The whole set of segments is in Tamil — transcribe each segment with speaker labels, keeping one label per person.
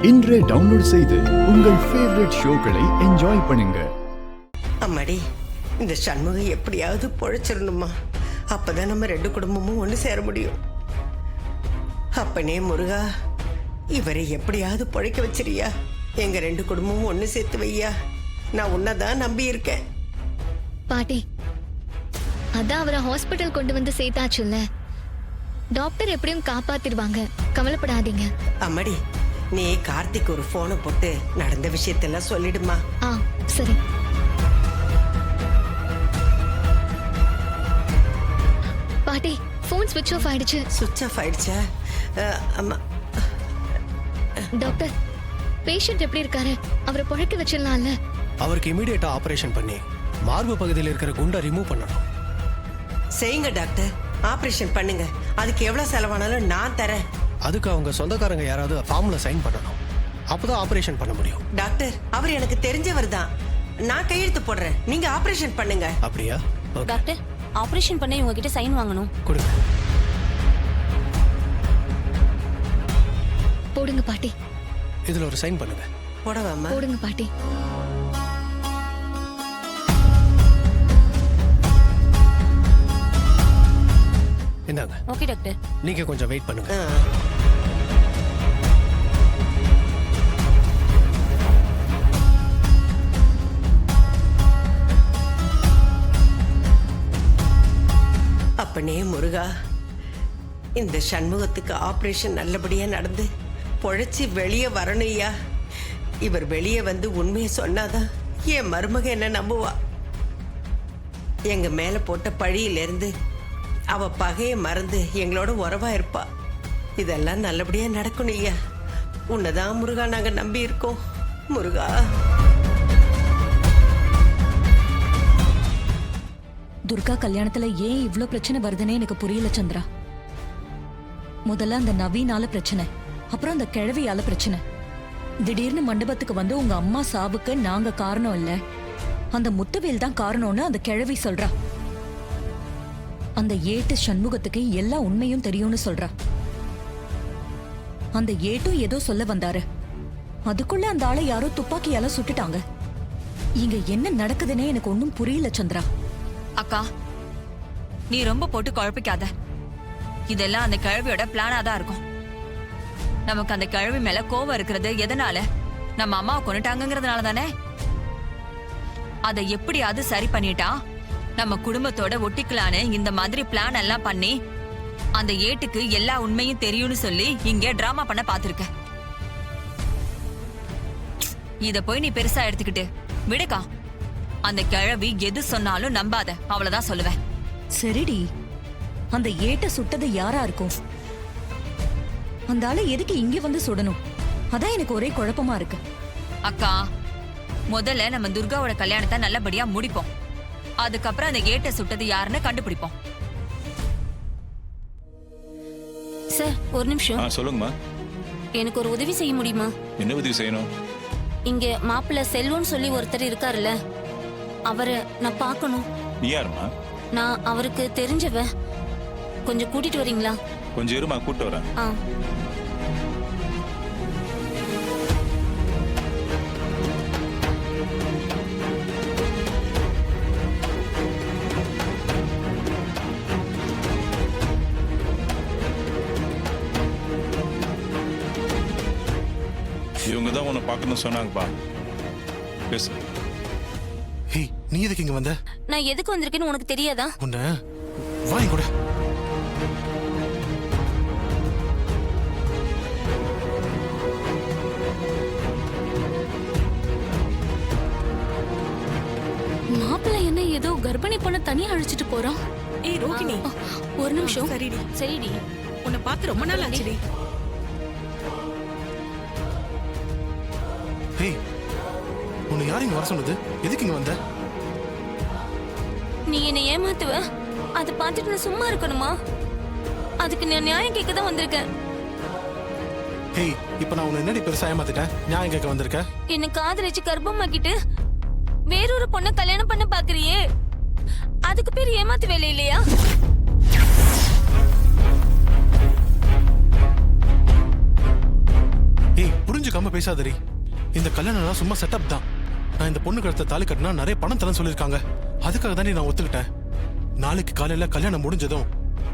Speaker 1: இன்றே டவுன்லோட் செய்து உங்கள் ஃபேவரட் ஷோக்களை என்ஜாய் பண்ணுங்க.
Speaker 2: அம்மாடி, இந்த சண்முகம் எப்படியாவது பொழைச்சிடணுமா? அப்பதான் நம்ம ரெண்டு குடும்பமும் ஒன்று சேர முடியும். அப்பனே முருகா, இவரை எப்படியாவது பொழைக்க வச்சிரியா? எங்க ரெண்டு குடும்பமும் ஒன்று சேர்த்து வையா. நான் உன்னதான் நம்பி இருக்கேன்.
Speaker 3: பாட்டி, அதான் அவரை ஹாஸ்பிட்டல் கொண்டு வந்து சேர்த்தாச்சுல்ல. டாக்டர் எப்படியும் காப்பாத்திடுவாங்க, கவலைப்படாதீங்க.
Speaker 2: அம்மாடி, நீ கார்த்திக் ஒரு போனை போட்டு நடந்த விஷயத்தெல்லாம் சொல்லிடுமா.
Speaker 3: சரி. பாட்டி, போன் ஸ்விட்ச் ஆஃப் ஆயிடுச்சு.
Speaker 2: சுவிட்ச் ஆஃப் ஆயிடுச்சா? அம்மா.
Speaker 3: டாக்டர், பேஷண்ட் எப்படி இருக்காரு? அவரை பொழைக்க வச்சிடலாம்ல?
Speaker 4: அவருக்கு இமீடியட்டா ஆபரேஷன் பண்ணி மார்பு பகுதியில் இருக்கிற குண்டை ரிமூவ் பண்ணணும்.
Speaker 2: செய்யுங்க டாக்டர், ஆபரேஷன் பண்ணுங்க. அதுக்கு எவ்வளவு செலவானாலும் நான் தரேன்.
Speaker 4: அதுக்கு அவங்க சொந்தக்காரங்க யாராவது ஃபார்ம்ல சைன் பண்ணணும். அப்பதான் ஆபரேஷன் பண்ண முடியும்.
Speaker 2: டாக்டர், அவர் எனக்கு தெரிஞ்சவர் தான். நான் கையெழுத்து போடுறேன், நீங்க ஆபரேஷன் பண்ணுங்க.
Speaker 4: அப்படியா?
Speaker 5: டாக்டர், ஆபரேஷன் பண்ண உங்ககிட்ட சைன் வாங்கணும்.
Speaker 4: கொடுங்க.
Speaker 3: போடுங்க பாட்டி.
Speaker 4: இதுல ஒரு சைன் பண்ணுங்க.
Speaker 2: போடவாமா?
Speaker 3: போடுங்க பாட்டி.
Speaker 4: இந்தாங்க.
Speaker 5: Okay doctor.
Speaker 4: நீங்க கொஞ்சம் வெயிட் பண்ணுங்க.
Speaker 2: அப்பனே முருகா, இந்த சண்முகத்துக்கு ஆபரேஷன் நல்லபடியா நடந்து பொழைச்சி வெளியே வரணும்யா. இவர் வெளியே வந்து உண்மையை சொன்னாதான் என் மருமக என்ன நம்புவா. எங்க மேல போட்ட பழியிலிருந்து அவ பகையை மறந்து எங்களோட உறவா இருப்பா. இதெல்லாம் நல்லபடியா நடக்கணும் ஐயா. உன்னதான் முருகா நாங்க நம்பி இருக்கோம். முருகா.
Speaker 6: துர்கா கல்யாணத்துல ஏன் இவ்ளோ பிரச்சனை வருதுன்னே எனக்கு புரியல சந்திரா. முதல்ல அந்த நவீனால பிரச்சனை, அப்புறம் அந்த கிழவியால பிரச்சனை. திடீர்னு மண்டபத்துக்கு வந்து உங்க அம்மா சாவுக்கு நாங்க காரணம் இல்ல, அந்த முத்துவேல் தான் காரணம்னு அந்த கிழவி சொல்றா. அந்த ஏட்டு சண்முகத்துக்கு எல்லா உண்மையும் தெரியும்னு சொல்றா. அந்த ஏட்டும் ஏதோ சொல்ல வந்தாரு, அதுக்குள்ள அந்த ஆளை யாரோ துப்பாக்கியால சுட்டுட்டாங்க. இங்க என்ன நடக்குதுன்னே எனக்கு ஒன்னும் புரியல சந்திரா.
Speaker 7: அக்கா, நீ ரொம்ப போட்டு குழப்பிக்காத. இதெல்லாம் அந்த கிழவியோட பிளானா தான் இருக்கும். நமக்கு அந்த கிழவி மேல கோவம் இருக்கிறது எதனால? நம்ம அம்மாவை கொண்டுட்டாங்கிறதுனால தானே. அதை எப்படியாவது சரி பண்ணிட்டா நம்ம குடும்பத்தோட ஒட்டிக்கலான்னு இந்த மாதிரி பிளான் எல்லாம் பண்ணி அந்த ஏட்டுக்கு எல்லா உண்மையும் தெரியும்னு சொல்லி இங்க டிராமா பண்ண பாத்துருக்க. இத போய் நீ பெருசா எடுத்துக்கிட்டு விடுக்கா. அந்த கிழவி எது சொன்னாலும் நம்பாத, அவ்வளவுதான் சொல்லுவேன்.
Speaker 6: சரிடி, அந்த ஏட்ட சுட்டது யாரா இருக்கும்? அந்த ஆளை எதுக்கு இங்க வந்து சுடணும்? அதான் எனக்கு ஒரே குழப்பமா இருக்கு.
Speaker 7: அக்கா, முதல்ல நம்ம துர்காவோட கல்யாணத்தை நல்லபடியா முடிப்போம். அதுக்கப்புறம் அந்த ஏட்ட சுட்டது யாருன்னு கண்டுபிடிப்போம்.
Speaker 5: சார், ஒரு நிமிஷம்.
Speaker 8: சொல்லுங்கம்மா.
Speaker 5: எனக்கு ஒரு உதவி செய்ய முடியுமா?
Speaker 8: என்ன உதவி செய்யணும்?
Speaker 5: இங்க மாப்பிள்ள செல்வம்னு சொல்லி ஒருத்தர் இருக்காருல்ல, அவரை நான் பார்க்கணும்.
Speaker 8: நீ யாருமா?
Speaker 5: நான் அவருக்கு தெரிஞ்சவ. கொஞ்சம் கூட்டிட்டு வரீங்களா?
Speaker 8: கொஞ்சம் இருமா, கூட்டு வரேன். இவங்க தான் உன்னை பார்க்கணும்னு சொன்னாங்கப்பா. பேசு.
Speaker 4: ஹேய், நீ எதுக்கு இங்க வந்த?
Speaker 5: நான் எதுக்கு வந்திருக்கேன்னு உனக்கு தெரியாதா?
Speaker 4: உன்ன வாங்க கூட.
Speaker 5: மாப்பிள்ள என்ன ஏதோ கர்ப்பிணி பொண்ண தனியா அழைச்சிட்டு போறான்.
Speaker 9: ஏய் ரோகிணி,
Speaker 5: ஒரு நிமிஷம்.
Speaker 9: சரிடி
Speaker 5: சரிடி.
Speaker 9: உன்னை பார்த்து ரொம்ப நாள் ஆச்சுடி.
Speaker 4: ஹேய், உன்னை யார் இங்க வர சொன்னது? எதுக்கு இங்க வந்த?
Speaker 5: நீ என்ன ஏமாத்துவ, அதை பார்த்துட்டு நான் சும்மா இருக்கணுமா? அதுக்கு நான் நியாயம் கேட்க தான் வந்திருக்கேன்.
Speaker 4: ஹேய், இப்ப நான் உன்னை என்னடி பெருசா ஏமாத்திட்டேன்? நியாயம் கேட்க வந்திருக்க?
Speaker 5: என்ன காதலிச்சு கர்ப்பமாக்கிட்டு வேறொரு பொண்ணை கல்யாணம் பண்ண பாக்குறியே, அதுக்கு பேர் ஏமாத்து வேலை இல்லையா?
Speaker 4: ஏய், புரிஞ்சு புரிஞ்சுக்காம பேசாதடி. இந்த கல்யாணம் சும்மா செட்டப் தான். நான் இந்த பொண்ணு கழுத்த தாலி கட்டினா நிறைய பணம் தரேன்னு சொல்லியிருக்காங்க. அதுக்காக தானே நான் ஒத்துக்கிட்டேன். நாளைக்கு காலையில கல்யாணம் முடிஞ்சதும்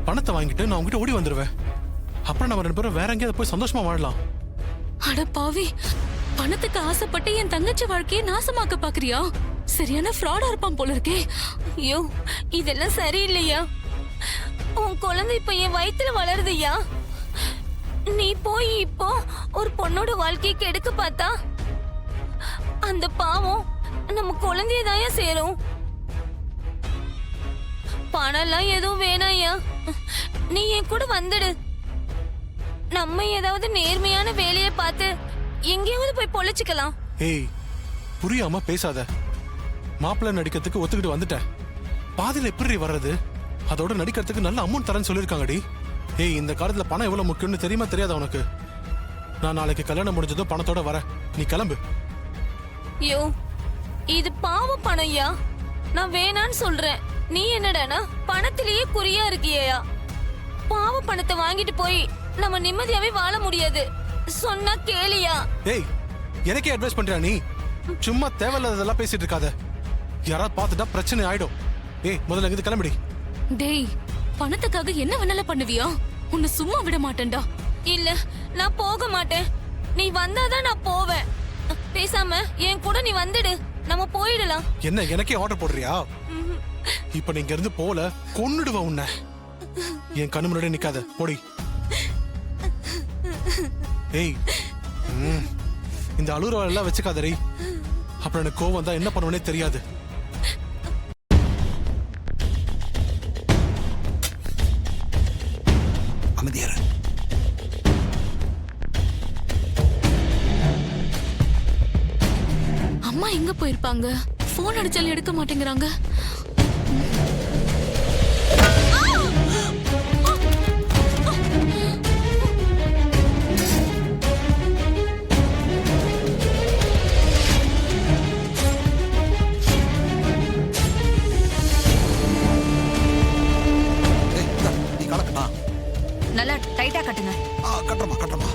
Speaker 4: பணத்தை வாங்கிட்டு நான் உங்ககிட்ட ஓடி வந்துருவேன். அப்புறம் நம்ம 2 பேரும் வேற எங்கேயாவது போய் சந்தோஷமா வாழலாம்.
Speaker 9: அட பாவி, பணத்துக்கு ஆசைப்பட்டு என் தங்கச்சி வாழ்க்கையை நாசமாக்க பாக்குறியா? சரியான ஃப்ராடா இருப்பான் போல இருக்கே.
Speaker 5: ஐயோ இதெல்லாம் சரியில்லையா? உன் குழந்தை இப்ப என் வயித்துல வளருதுயா. நீ போய் இப்போ ஒரு பொண்ணோட வாழ்க்கையை கெடுக்க பார்த்தா அந்த பாவம் நம்ம குழந்தையதாயா சேரும். பணம்லாம் எதுவும் வேணாயா, நீ என் கூட வந்துடு. நம்ம ஏதாவது நேர்மையான வேலையை பார்த்து எங்கேயாவது போய் பொழைச்சுக்கலாம்.
Speaker 4: ஏய், புரியாம பேசாத. மாப்பிள்ளை நடிக்கிறதுக்கு ஒத்துக்கிட்டு வந்துட்டேன். பாதியில எப்படி வர்றது? அதோட நடிக்கிறதுக்கு நல்ல அமௌண்ட் தரேன்னு சொல்லியிருக்காங்கடி. ஏய், இந்த காலத்துல பணம் எவ்வளவு முக்கியம்னு தெரியுமா தெரியாதா உனக்கு? நான் நாளைக்கு கல்யாணம் முடிஞ்சதும் பணத்தோட வரேன். நீ கிளம்பு.
Speaker 5: ஐயோ இது பாவ பணம்யா, நான் வேணான்னு சொல்றேன். நீ என்னடானா பணத்திலேயே குறியா இருக்கியா? பாவ பணத்தை வாங்கிட்டு போய் நம்ம நிம்மதியாவே வாழ முடியாது. சொன்னா கேளியா?
Speaker 4: ஏய், எனக்கே அட்வைஸ் பண்றியா நீ? சும்மா தேவையில்லாததெல்லாம் பேசிட்டு இருக்காத. யாராவது பார்த்துட்டா பிரச்சனை ஆயிடும். ஏய், முதல்ல இங்கிருந்து கிளம்பிடி.
Speaker 9: டேய், பணத்துக்காக என்ன வேணாலும் பண்ணுவியா? உன்னை சும்மா விட மாட்டேன்டா.
Speaker 5: இல்ல நான் போக மாட்டேன். நீ வந்தாதான் நான் போவேன். பேசாம என் கூட நீ வந்துடு, நம்ம போயிடலாம்.
Speaker 4: என்ன எனக்கே ஆர்டர் போடுறியா? இப்ப நீங்க இருந்து போல கொன்னுடுவ உன்னை. என் கண்ணு முன்னாடி நிக்காத, போடி. ஏய், இந்த அலுவலகம் எல்லாம் வச்சுக்காதரி. அப்புறம் எனக்கு கோவம் வந்தா என்ன பண்ணுவனே தெரியாது.
Speaker 10: அமைதியாரு.
Speaker 9: அம்மா எங்க போயிருப்பாங்க? போன் அடிச்சாலும் எடுக்க மாட்டேங்கிறாங்க.
Speaker 10: நீ கலக்கட்டா?
Speaker 7: நல்லா டைட்டா கட்டுங்க.
Speaker 10: கட்டுறமா.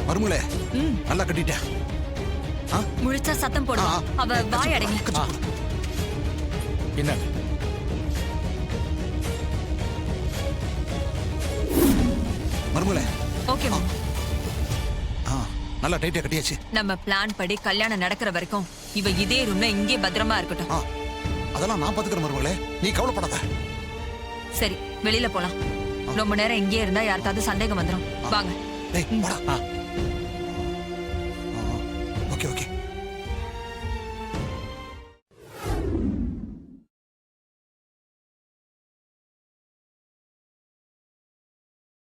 Speaker 10: மருமகளே, நல்லா கட்டிட்டேன்.
Speaker 7: முழிச்சா சத்தம் போடுவா. அவ வாய் அடைங்க.
Speaker 10: என்ன மருமகளே?
Speaker 7: ஓகே மாமா.
Speaker 10: நல்லா டைட்டா கட்டியாச்சு.
Speaker 7: நம்ம பிளான் படி கல்யாணம் நடக்கிற வரைக்கும் இவ இதே ரூம்ல இங்கே பத்திரமா இருக்கட்டும்.
Speaker 10: அதெல்லாம் நான் பாத்துக்கிறேன் மருமகளே, நீ கவலைப்படாத.
Speaker 7: சரி, வெளியில போலாம். ரொம்ப நேரம் இங்கே இருந்தா யாருக்காவது சந்தேகம் வந்துடும். வாங்க.
Speaker 10: ஓகே.